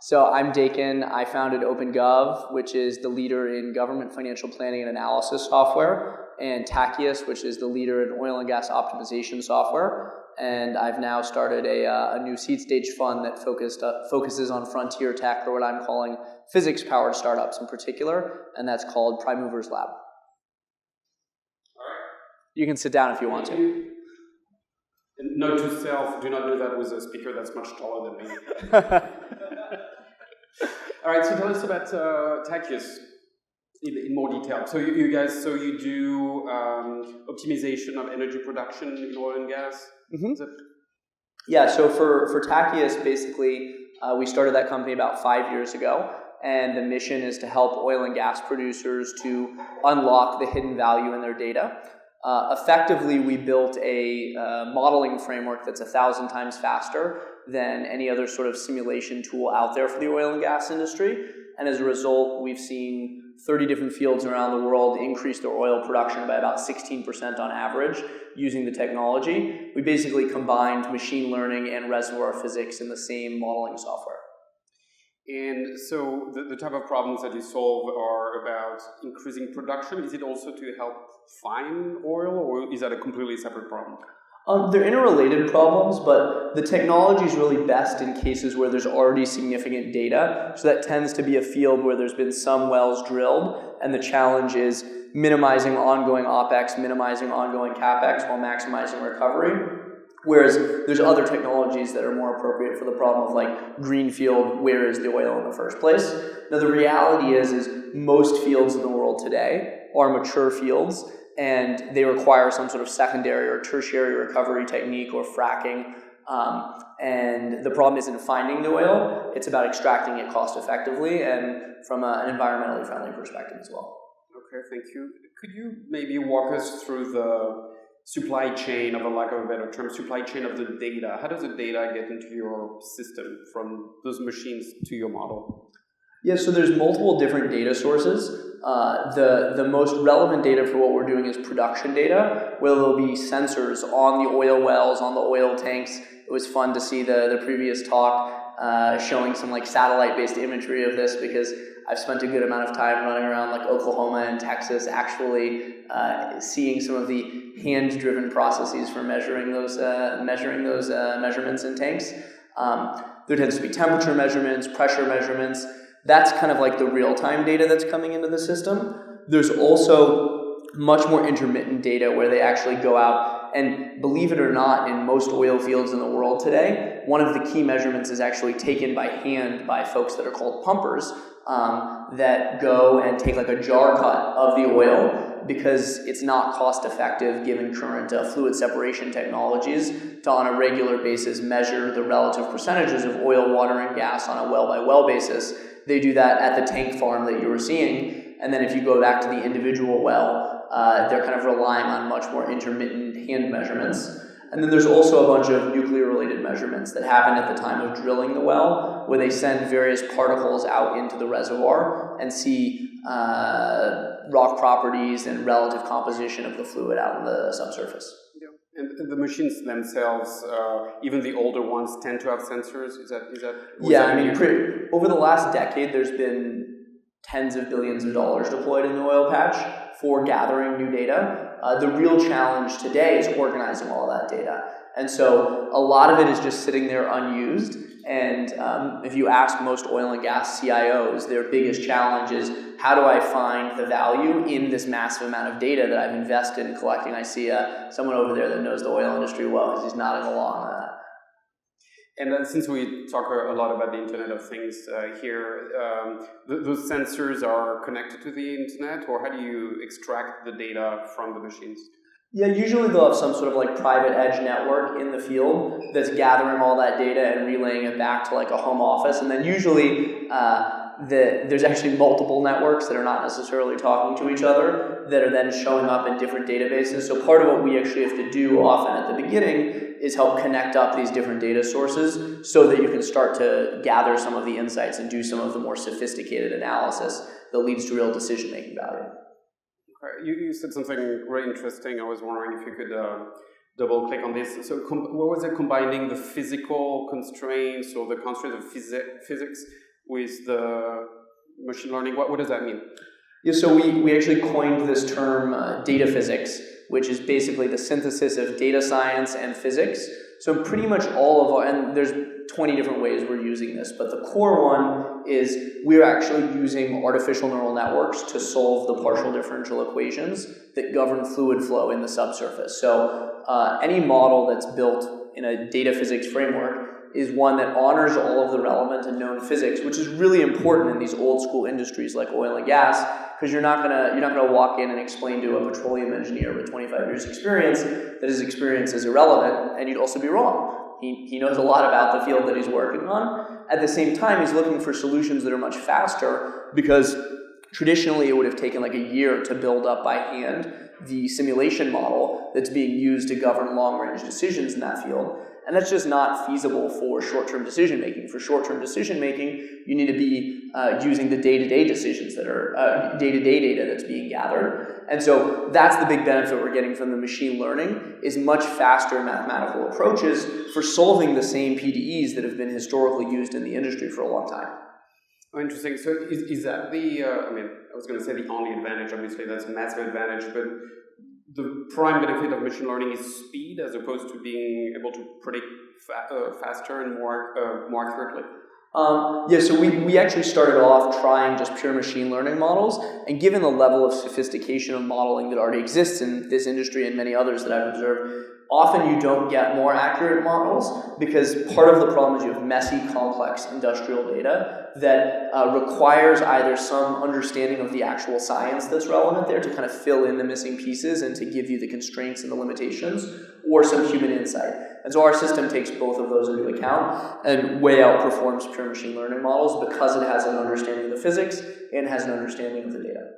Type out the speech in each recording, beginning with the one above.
So I'm Dakin. I founded OpenGov, which is the leader in government financial planning and analysis software, and Tackiest, which is the leader in oil and gas optimization software. And I've now started a new seed stage fund that focuses on frontier tech, or what I'm calling physics-powered startups in particular, and that's called Prime Movers Lab. All right. You can sit down if you want to. Note to self, do not do that with a speaker that's much taller than me. All right, so tell us about Tackiest in more detail. So you guys, you do optimization of energy production in oil and gas? Mm-hmm. Yeah, so for Tackiest, basically, we started that company about 5 years ago, and the mission is to help oil and gas producers to unlock the hidden value in their data. Effectively, we built a modeling framework that's 1,000 times faster than any other sort of simulation tool out there for the oil and gas industry. And as a result, we've seen 30 different fields around the world increase their oil production by about 16% on average using the technology. We basically combined machine learning and reservoir physics in the same modeling software. And so the type of problems that you solve are about increasing production. Is it also to help find oil, or is that a completely separate problem? They're interrelated problems, but the technology is really best in cases where there's already significant data. So that tends to be a field where there's been some wells drilled, and the challenge is minimizing ongoing OPEX, minimizing ongoing CAPEX while maximizing recovery. Whereas there's other technologies that are more appropriate for the problem of like greenfield, where is the oil in the first place? Now the reality is most fields in the world today are mature fields, and they require some sort of secondary or tertiary recovery technique or fracking. And the problem isn't finding the oil, it's about extracting it cost effectively and from an environmentally friendly perspective as well. Okay, thank you. Could you maybe walk us through the supply chain, of a lack of a better term, supply chain of the data? How does the data get into your system from those machines to your model? Yeah, so there's multiple different data sources. The most relevant data for what we're doing is production data, where there'll be sensors on the oil wells, on the oil tanks. It was fun to see the previous talk showing some like satellite-based imagery of this, because I've spent a good amount of time running around like Oklahoma and Texas, actually seeing some of the hand-driven processes for measuring those measurements in tanks. There tends to be temperature measurements, pressure measurements. That's kind of like the real-time data that's coming into the system. There's also much more intermittent data where they actually go out, and believe it or not, in most oil fields in the world today, one of the key measurements is actually taken by hand by folks that are called pumpers, that go and take like a jar cut of the oil, because it's not cost effective given current fluid separation technologies to on a regular basis measure the relative percentages of oil, water, and gas on a well by well basis. They do that at the tank farm that you were seeing, and then if you go back to the individual well, they're kind of relying on much more intermittent hand measurements. And then there's also a bunch of nuclear-related measurements that happen at the time of drilling the well, where they send various particles out into the reservoir and see rock properties and relative composition of the fluid out in the subsurface. Yeah. And the machines themselves, even the older ones, tend to have sensors? Is that yeah, I mean, over the last decade, there's been tens of billions of dollars deployed in the oil patch for gathering new data. The real challenge today is organizing all that data. And so a lot of it is just sitting there unused. And if you ask most oil and gas CIOs, their biggest challenge is, how do I find the value in this massive amount of data that I've invested in collecting? I see someone over there that knows the oil industry well, because he's nodding along. And since we talk a lot about the Internet of Things here, those sensors are connected to the Internet, or how do you extract the data from the machines? Yeah, usually they'll have some sort of like private edge network in the field that's gathering all that data and relaying it back to like a home office. And then usually there's actually multiple networks that are not necessarily talking to each other that are then showing up in different databases. So part of what we actually have to do often at the beginning is help connect up these different data sources so that you can start to gather some of the insights and do some of the more sophisticated analysis that leads to real decision-making value. You said something very interesting. I was wondering if you could double click on this. So what was it, combining the physical constraints or the constraints of physics with the machine learning? What does that mean? Yeah, so we actually coined this term data physics, which is basically the synthesis of data science and physics. So pretty much all of our, and there's 20 different ways we're using this, but the core one is we're actually using artificial neural networks to solve the partial differential equations that govern fluid flow in the subsurface. So any model that's built in a data physics framework is one that honors all of the relevant and known physics, which is really important in these old school industries like oil and gas, because you're not gonna walk in and explain to a petroleum engineer with 25 years experience that his experience is irrelevant, and you'd also be wrong. He knows a lot about the field that he's working on. At the same time, he's looking for solutions that are much faster, because traditionally it would have taken like a year to build up by hand the simulation model that's being used to govern long-range decisions in that field. And that's just not feasible for short-term decision-making. For short-term decision-making, you need to be using the day-to-day decisions that are day-to-day data that's being gathered. And so that's the big benefit we're getting from the machine learning, is much faster mathematical approaches for solving the same PDEs that have been historically used in the industry for a long time. Oh, interesting. So is that the, I was going to say the only advantage, obviously that's a massive advantage, but the prime benefit of machine learning is speed as opposed to being able to predict faster and more accurately? Yeah, so we actually started off trying just pure machine learning models, and given the level of sophistication of modeling that already exists in this industry and many others that I've observed, often you don't get more accurate models because part of the problem is you have messy, complex industrial data that requires either some understanding of the actual science that's relevant there to kind of fill in the missing pieces and to give you the constraints and the limitations, or some human insight. And so our system takes both of those into account and way outperforms pure machine learning models because it has an understanding of the physics and has an understanding of the data.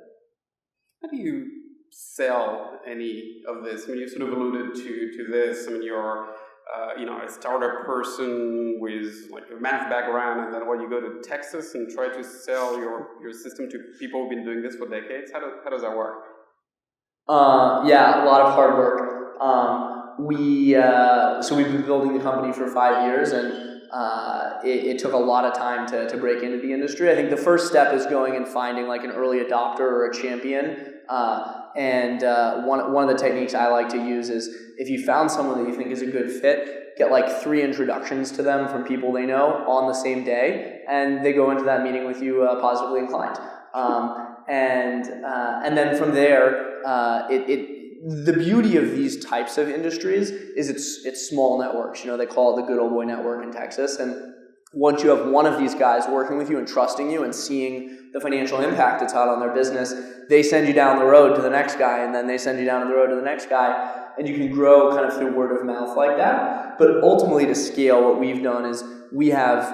How do you sell any of this? I mean, you sort of alluded to this. I mean, you're a startup person with like a math background, and then when you go to Texas and try to sell your system to people who've been doing this for decades, how does that work? Yeah, a lot of hard work. So we've been building the company for 5 years, and it took a lot of time to break into the industry. I think the first step is going and finding like an early adopter or a champion. And one of the techniques I like to use is if you found someone that you think is a good fit, get like 3 introductions to them from people they know on the same day, and they go into that meeting with you positively inclined. And then from there, the beauty of these types of industries is it's small networks. You know, they call it the good old boy network in Texas. And once you have one of these guys working with you and trusting you and seeing the financial impact it's had on their business, they send you down the road to the next guy, and then they send you down the road to the next guy, and you can grow kind of through word of mouth like that. But ultimately, to scale, what we've done is we have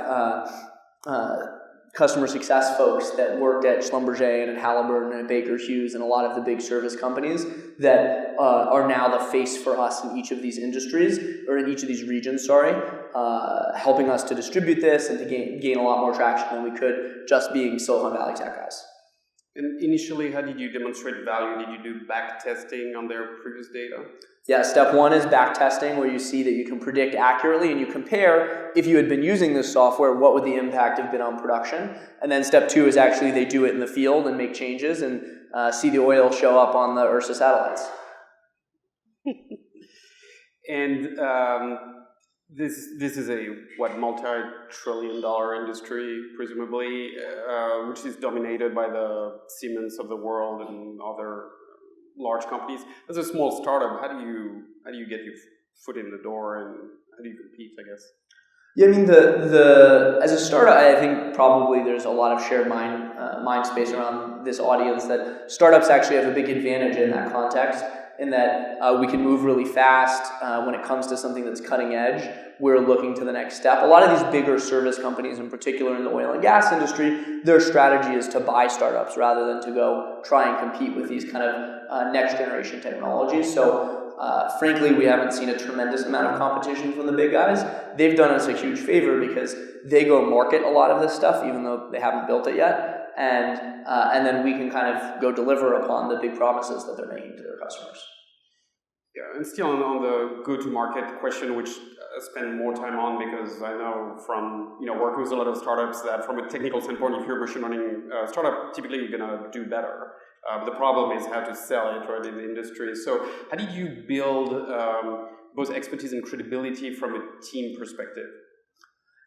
customer success folks that worked at Schlumberger and at Halliburton and at Baker Hughes and a lot of the big service companies that are now the face for us in each of these industries, or in each of these regions, helping us to distribute this and to gain a lot more traction than we could just being Silicon Valley tech guys. And initially, how did you demonstrate value? Did you do back testing on their previous data? Yeah, step 1 is back testing, where you see that you can predict accurately and you compare, if you had been using this software, what would the impact have been on production? And then step 2 is actually they do it in the field and make changes and see the oil show up on the Ursa satellites. And this is a multi-trillion-dollar industry, presumably, which is dominated by the Siemens of the world and other large companies. As a small startup, how do you get your foot in the door, and how do you compete, I guess? Yeah, I mean, as a startup, I think probably there's a lot of shared mind space around this audience, that startups actually have a big advantage in that context, in that we can move really fast when it comes to something that's cutting edge. We're looking to the next step. A lot of these bigger service companies, in particular in the oil and gas industry, their strategy is to buy startups rather than to go try and compete with these kind of next generation technologies. So frankly, we haven't seen a tremendous amount of competition from the big guys. They've done us a huge favor because they go market a lot of this stuff, even though they haven't built it yet. and then we can kind of go deliver upon the big promises that they're making to their customers. Yeah, and still on the go-to-market question, which I spend more time on because I know from working with a lot of startups that from a technical standpoint, if you're a machine learning startup, typically you're gonna do better. But the problem is how to sell it right in the industry. So how did you build both expertise and credibility from a team perspective?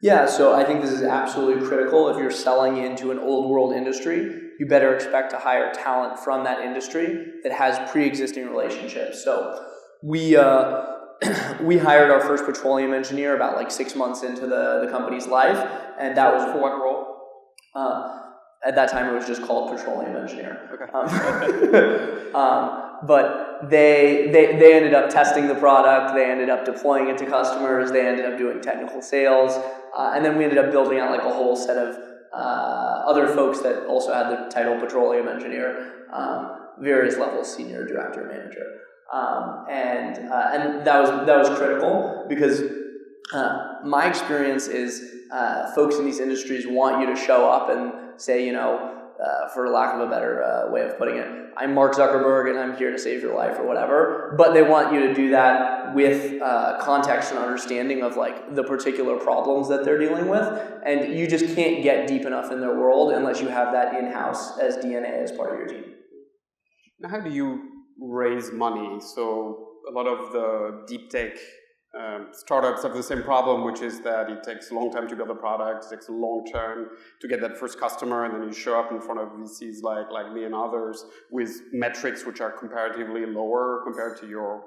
Yeah, so I think this is absolutely critical. If you're selling into an old world industry, you better expect to hire talent from that industry that has pre-existing relationships. So we hired our first petroleum engineer about like 6 months into the company's life, and that was for what role? At that time, it was just called petroleum engineer. Okay. But they ended up testing the product. They ended up deploying it to customers. They ended up doing technical sales, and then we ended up building out like a whole set of other folks that also had the title petroleum engineer, various levels, senior, director, manager, and that was critical because my experience is folks in these industries want you to show up and say, for lack of a better way of putting it, I'm Mark Zuckerberg and I'm here to save your life or whatever, but they want you to do that with context and understanding of like the particular problems that they're dealing with, and you just can't get deep enough in their world unless you have that in-house as DNA as part of your team. Now, how do you raise money? So a lot of the deep tech startups have the same problem, which is that it takes a long time to build a product, it takes a long time to get that first customer, and then you show up in front of VCs like me and others with metrics which are comparatively lower compared to your,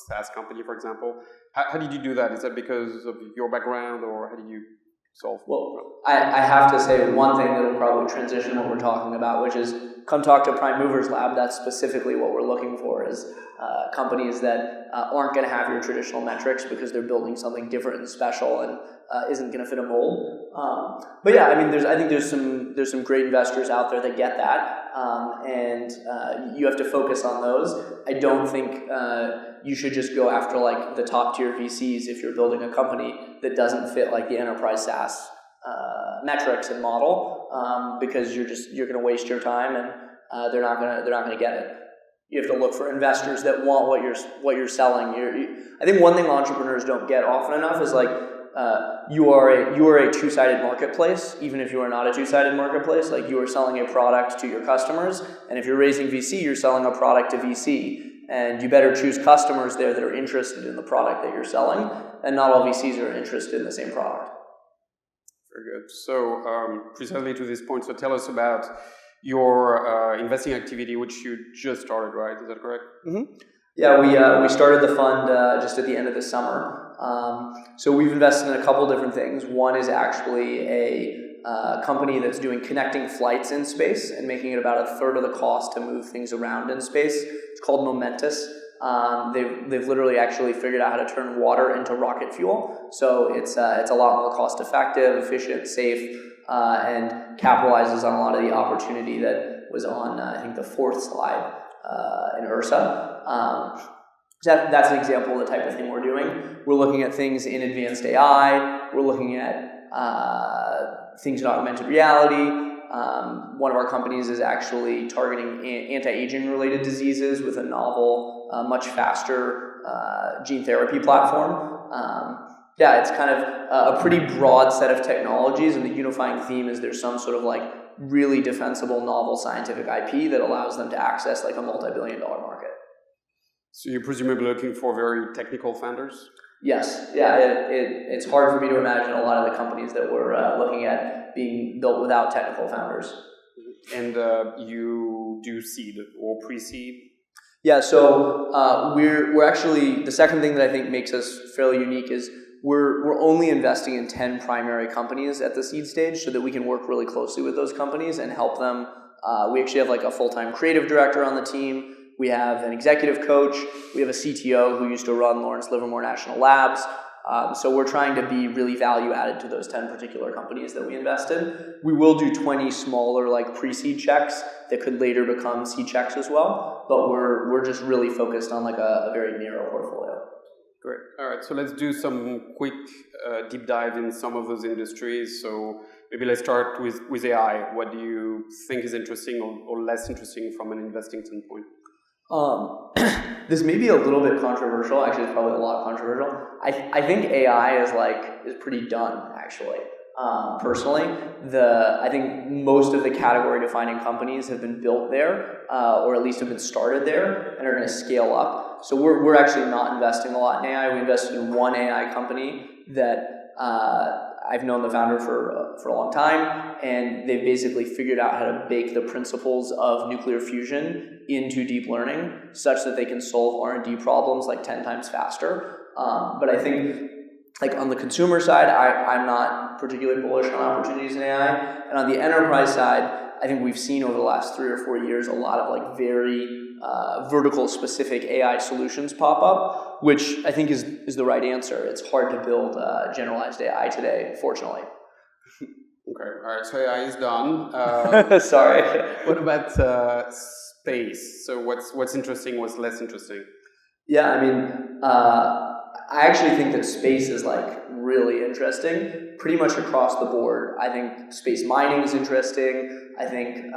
SaaS company, for example. How did you do that? Is that because of your background, or how did you solve? Well, I have to say one thing that will probably transition what we're talking about, which is come talk to Prime Movers Lab. That's specifically what we're looking for, is companies that aren't going to have your traditional metrics because they're building something different and special and isn't going to fit a mold. But yeah, I think there's some great investors out there that get that, and you have to focus on those. I don't think you should just go after like the top tier VCs if you're building a company that doesn't fit like the enterprise SaaS metrics and model, because you're going to waste your time and they're not going to get it. You have to look for investors that want what you're selling. I think one thing entrepreneurs don't get often enough is like you are a two-sided marketplace. Even if you are not a two-sided marketplace, like you are selling a product to your customers, and if you're raising VC, you're selling a product to VC, and you better choose customers there that are interested in the product that you're selling, and not all VCs are interested in the same product. Very good. So precisely to this point, so tell us about your investing activity, which you just started, right? Is that correct? Mm-hmm. Yeah, we started the fund just at the end of the summer. So we've invested in a couple different things. One is actually a company that's doing connecting flights in space and making it about a third of the cost to move things around in space. It's called Momentus. They've literally actually figured out how to turn water into rocket fuel. So it's a lot more cost effective, efficient, safe, and capitalizes on a lot of the opportunity that was on I think the fourth slide in Ursa. That's an example of the type of thing we're doing. We're looking at things in advanced AI. We're looking at things in augmented reality. One of our companies is actually targeting anti-aging related diseases with a novel, much faster gene therapy platform. It's kind of a pretty broad set of technologies, and the unifying theme is there's some sort of like really defensible novel scientific IP that allows them to access like a multi-billion-dollar market. So you're presumably looking for very technical founders? Yes. Yeah, it's hard for me to imagine a lot of the companies that we're looking at being built without technical founders. And you do seed or pre-seed? Yeah, so we're actually, the second thing that I think makes us fairly unique is we're only investing in 10 primary companies at the seed stage so that we can work really closely with those companies and help them. We actually have like a full-time creative director on the team. We have an executive coach. We have a CTO who used to run Lawrence Livermore National Labs. So we're trying to be really value added to those 10 particular companies that we invest in. We will do 20 smaller like pre-seed checks that could later become seed checks as well. But we're just really focused on like a very narrow portfolio. Great. All right. So let's do some quick deep dive in some of those industries. So maybe let's start with AI. What do you think is interesting or less interesting from an investing standpoint? This may be a little bit controversial. Actually, it's probably a lot controversial. I think AI is pretty done, actually. Personally, I think most of the category defining companies have been built there, or at least have been started there, and are going to scale up. So we're actually not investing a lot in AI. We invested in one AI company that I've known the founder for a long time, and they've basically figured out how to bake the principles of nuclear fusion into deep learning, such that they can solve R&D problems like 10 times faster. But I think, like on the consumer side, I'm not particularly bullish on opportunities in AI. And on the enterprise side, I think we've seen over the last 3 or 4 years a lot of like very vertical specific AI solutions pop up, which I think is the right answer. It's hard to build generalized AI today, fortunately. Okay, all right, so AI is done. Sorry. What about space? So what's interesting, what's less interesting? Yeah, I mean, I actually think that space is like really interesting, pretty much across the board. I think space mining is interesting. I think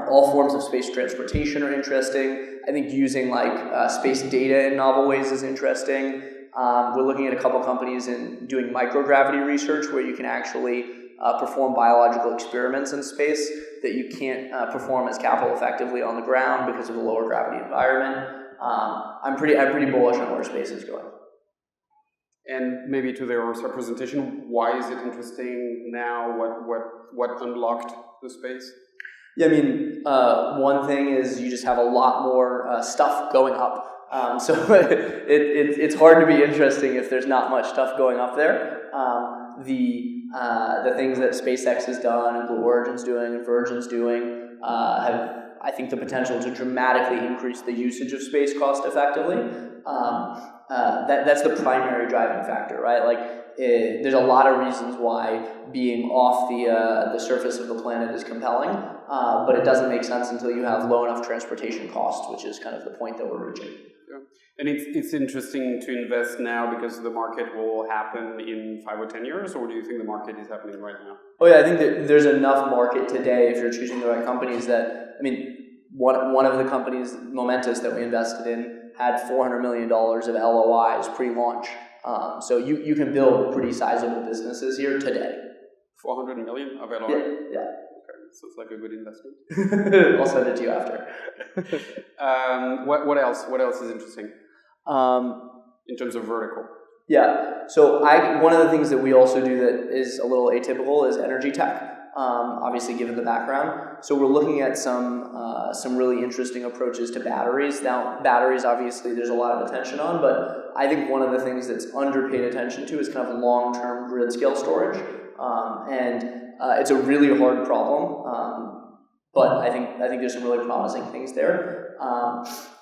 all forms of space transportation are interesting. I think using like space data in novel ways is interesting. We're looking at a couple companies in doing microgravity research where you can actually perform biological experiments in space that you can't perform as capital effectively on the ground because of the lower gravity environment. I'm pretty bullish on where space is going. And maybe to their representation, why is it interesting now? What unlocked the space? Yeah, I mean, one thing is you just have a lot more stuff going up. So it's hard to be interesting if there's not much stuff going up there. The things that SpaceX has done and Blue Origin's doing and Virgin's doing have, I think, the potential to dramatically increase the usage of space cost effectively. That's the primary driving factor, right? Like, there's a lot of reasons why being off the surface of the planet is compelling, but it doesn't make sense until you have low enough transportation costs, which is kind of the point that we're reaching. Yeah. And it's interesting to invest now because the market will happen in 5 or 10 years, or do you think the market is happening right now? Oh yeah, I think that there's enough market today if you're choosing the right companies that, I mean, one of the companies, Momentus, that we invested in had $400 million of LOIs pre-launch. So you can build pretty sizable businesses here today. 400 million of LOI? Yeah. Okay, so it's like a good investment. I'll send it to you after. What else? What else is interesting? In terms of vertical? Yeah. So one of the things that we also do that is a little atypical is energy tech. Obviously, given the background, so we're looking at some really interesting approaches to batteries. Now, batteries, obviously, there's a lot of attention on, but I think one of the things that's underpaid attention to is kind of long-term grid scale storage, and it's a really hard problem. But I think there's some really promising things there.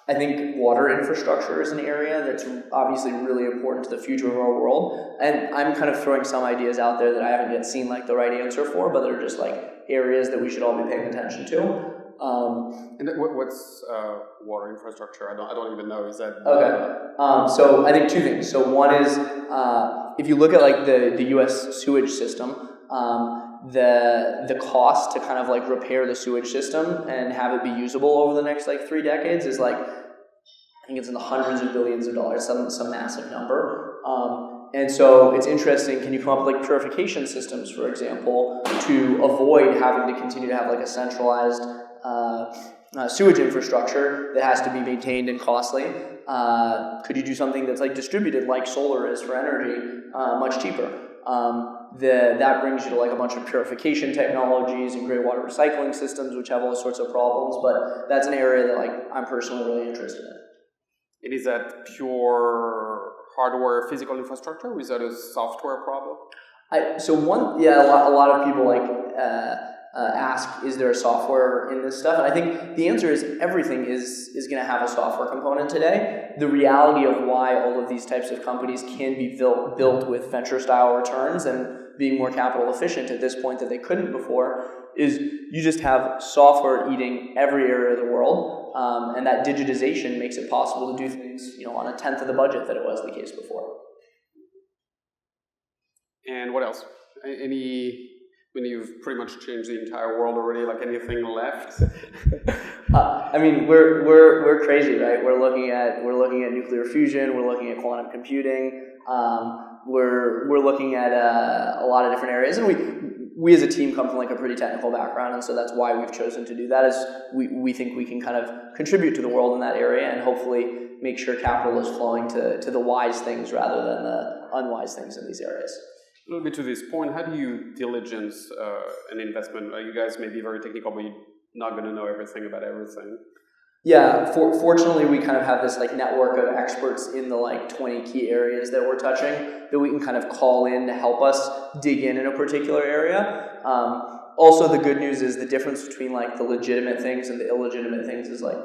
I think water infrastructure is an area that's obviously really important to the future of our world. And I'm kind of throwing some ideas out there that I haven't yet seen like the right answer for, but they're just like areas that we should all be paying attention to. And what's water infrastructure? I don't even know. Is that okay? So I think two things. So one is if you look at like the U.S. sewage system. The cost to kind of like repair the sewage system and have it be usable over the next like 3 decades is like, I think it's in the hundreds of billions of dollars, some massive number. And so it's interesting, can you come up with like purification systems, for example, to avoid having to continue to have like a centralized sewage infrastructure that has to be maintained and costly? Could you do something that's like distributed like solar is for energy, much cheaper? That brings you to like a bunch of purification technologies and gray water recycling systems, which have all sorts of problems, but that's an area that like I'm personally really interested in. And is that pure hardware physical infrastructure, or is that a software problem? A lot of people like ask, is there a software in this stuff? And I think the answer is everything is going to have a software component today. The reality of why all of these types of companies can be built with venture-style returns and being more capital efficient at this point that they couldn't before is you just have software eating every area of the world, and that digitization makes it possible to do things, on a tenth of the budget that it was the case before. And what else? Any When you've pretty much changed the entire world already, like anything left? I mean, we're crazy, right? We're looking at nuclear fusion. We're looking at quantum computing. We're looking at a lot of different areas, and we as a team come from like a pretty technical background, and so that's why we've chosen to do that. Is we think we can kind of contribute to the world in that area, and hopefully make sure capital is flowing to the wise things rather than the unwise things in these areas. A little bit to this point, how do you diligence an investment? You guys may be very technical, but you're not going to know everything about everything. Yeah, fortunately, we kind of have this like network of experts in the like 20 key areas that we're touching that we can kind of call in to help us dig in a particular area. Also, the good news is the difference between like the legitimate things and the illegitimate things is like,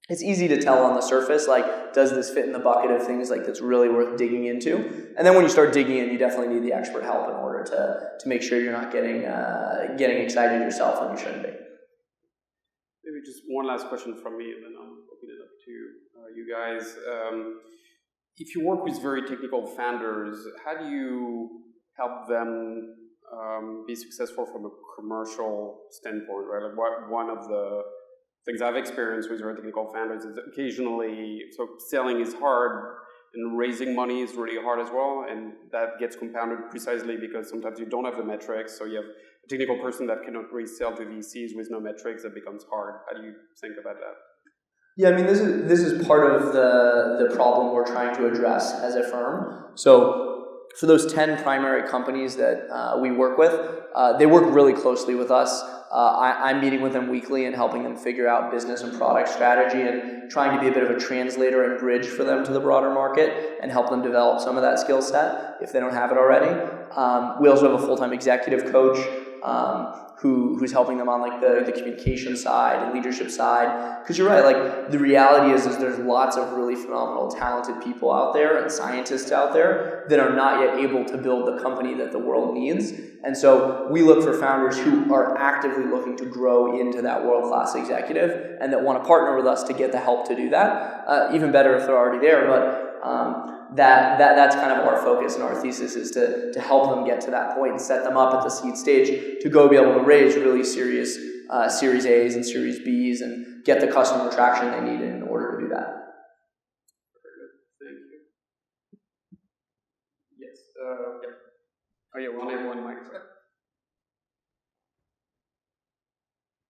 it's easy to tell on the surface, like, does this fit in the bucket of things like that's really worth digging into? And then when you start digging in, you definitely need the expert help in order to make sure you're not getting excited yourself when you shouldn't be. Maybe just one last question from me, and then I'll open it up to you guys. If you work with very technical founders, how do you help them be successful from a commercial standpoint, right? Like one of the things I've experienced with very technical founders is occasionally, so selling is hard and raising money is really hard as well, and that gets compounded precisely because sometimes you don't have the metrics, so you have a technical person that cannot really sell to VCs with no metrics, that becomes hard. How do you think about that? Yeah, I mean, this is part of the problem we're trying to address as a firm. So for those 10 primary companies that we work with, they work really closely with us. I'm meeting with them weekly and helping them figure out business and product strategy and trying to be a bit of a translator and bridge for them to the broader market and help them develop some of that skill set if they don't have it already. We also have a full-time executive coach who's helping them on like the communication side and leadership side. Because you're right, like the reality is there's lots of really phenomenal, talented people out there and scientists out there that are not yet able to build the company that the world needs. And so we look for founders who are actively looking to grow into that world-class executive and that want to partner with us to get the help to do that. Even better if they're already there, but that's kind of our focus and our thesis is to help them get to that point and set them up at the seed stage to go be able to raise really serious Series A's and Series B's and get the customer traction they need in order to do that. Thank you. Yes. Oh yeah, we'll have one mic.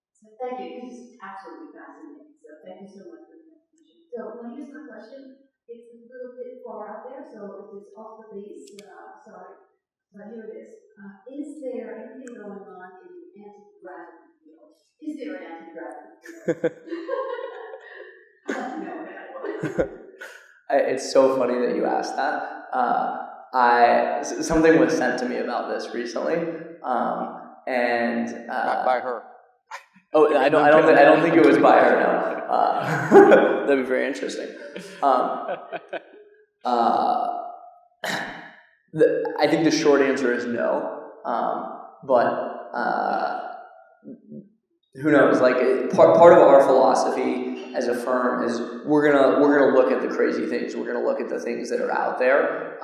So thank you. This is absolutely fascinating. So thank you so much for the presentation. So here's my question. It's a little bit far out there, so if it's off the base, sorry. But here it is. Is there anything going on in the anti-gravity field? Is there an anti-gravity field? No, It's so funny that you asked that. Something was sent to me about this recently, and Not by her. Oh, I don't think it was by her. No, that'd be very interesting. I think the short answer is no, but who knows? Like part of our philosophy as a firm is we're gonna look at the crazy things. We're gonna look at the things that are out there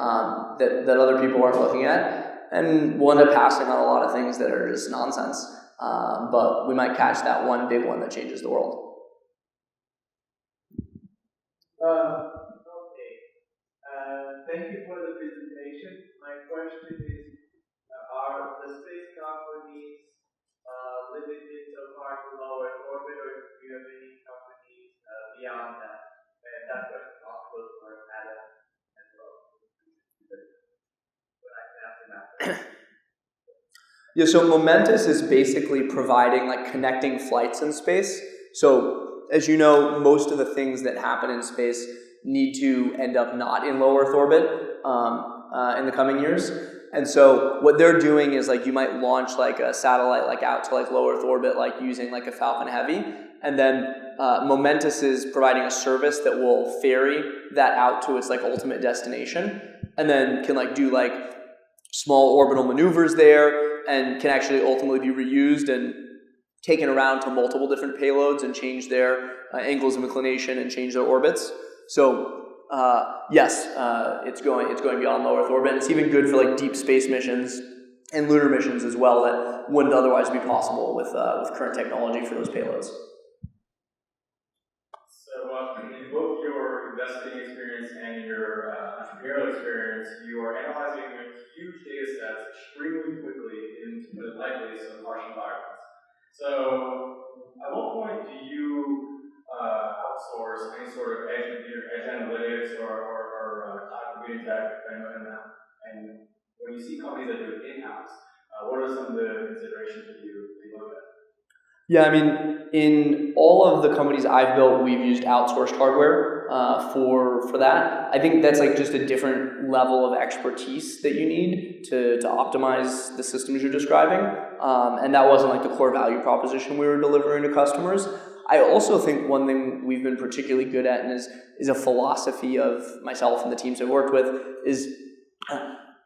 that other people aren't looking at, and we'll end up passing on a lot of things that are just nonsense. But we might catch that one big one that changes the world. Thank you for the presentation. My question is, are the space companies limited so far to low Earth orbit, or do you have any companies beyond that? And that question also goes for Adam as well. But I can ask him after. Yeah, so Momentus is basically providing like connecting flights in space. So as you know, most of the things that happen in space need to end up not in low Earth orbit in the coming years. And so what they're doing is like you might launch like a satellite like out to like low Earth orbit like using like a Falcon Heavy, and then Momentus is providing a service that will ferry that out to its like ultimate destination, and then can like do like small orbital maneuvers there, and can actually ultimately be reused and taken around to multiple different payloads and change their angles of inclination and change their orbits. So yes, it's going beyond low Earth orbit. It's even good for like deep space missions and lunar missions as well that wouldn't otherwise be possible with current technology for those payloads. So in both your investing experience and your entrepreneurial experience, you are analyzing huge data sets extremely quickly into what is likely some harsh environments. So at what point do you outsource any sort of edge analytics or cloud computing tech? And when you see companies that do it in-house, what are some of the considerations that you look at? Yeah, I mean, in all of the companies I've built, we've used outsourced hardware for that. I think that's like just a different level of expertise that you need to optimize the systems you're describing. And that wasn't like the core value proposition we were delivering to customers. I also think one thing we've been particularly good at and is a philosophy of myself and the teams I've worked with is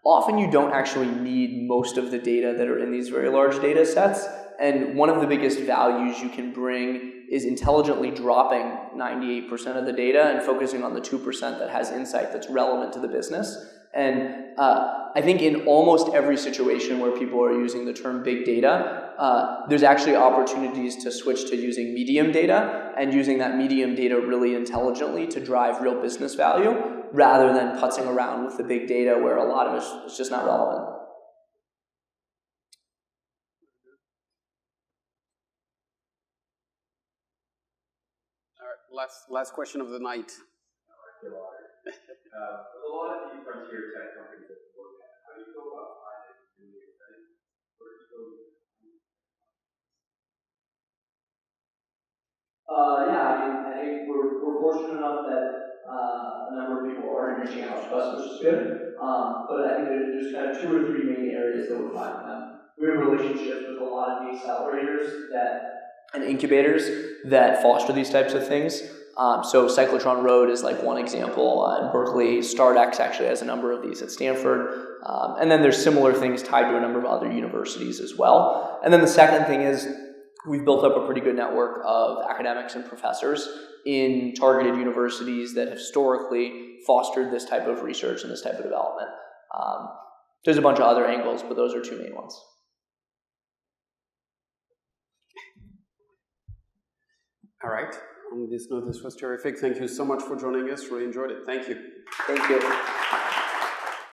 often you don't actually need most of the data that are in these very large data sets. And one of the biggest values you can bring is intelligently dropping 98% of the data and focusing on the 2% that has insight that's relevant to the business. And I think in almost every situation where people are using the term big data, there's actually opportunities to switch to using medium data and using that medium data really intelligently to drive real business value rather than putzing around with the big data where a lot of it is just not relevant. All right, last question of the night. With a lot of the frontier tech companies that you work at, how do you go about finding new data sets? Where do you go? I think we're fortunate enough that a number of people are reaching out to us, which is good. But I think there's kind of 2 or 3 main areas that we're finding them. We have relationships with a lot of the accelerators and incubators that foster these types of things. So Cyclotron Road is like one example in Berkeley. StartX actually has a number of these at Stanford. And then there's similar things tied to a number of other universities as well. And then the second thing is we've built up a pretty good network of academics and professors in targeted universities that have historically fostered this type of research and this type of development. There's a bunch of other angles, but those are 2 main ones. All right. On this note, this was terrific. Thank you so much for joining us. Really enjoyed it. Thank you. Thank you.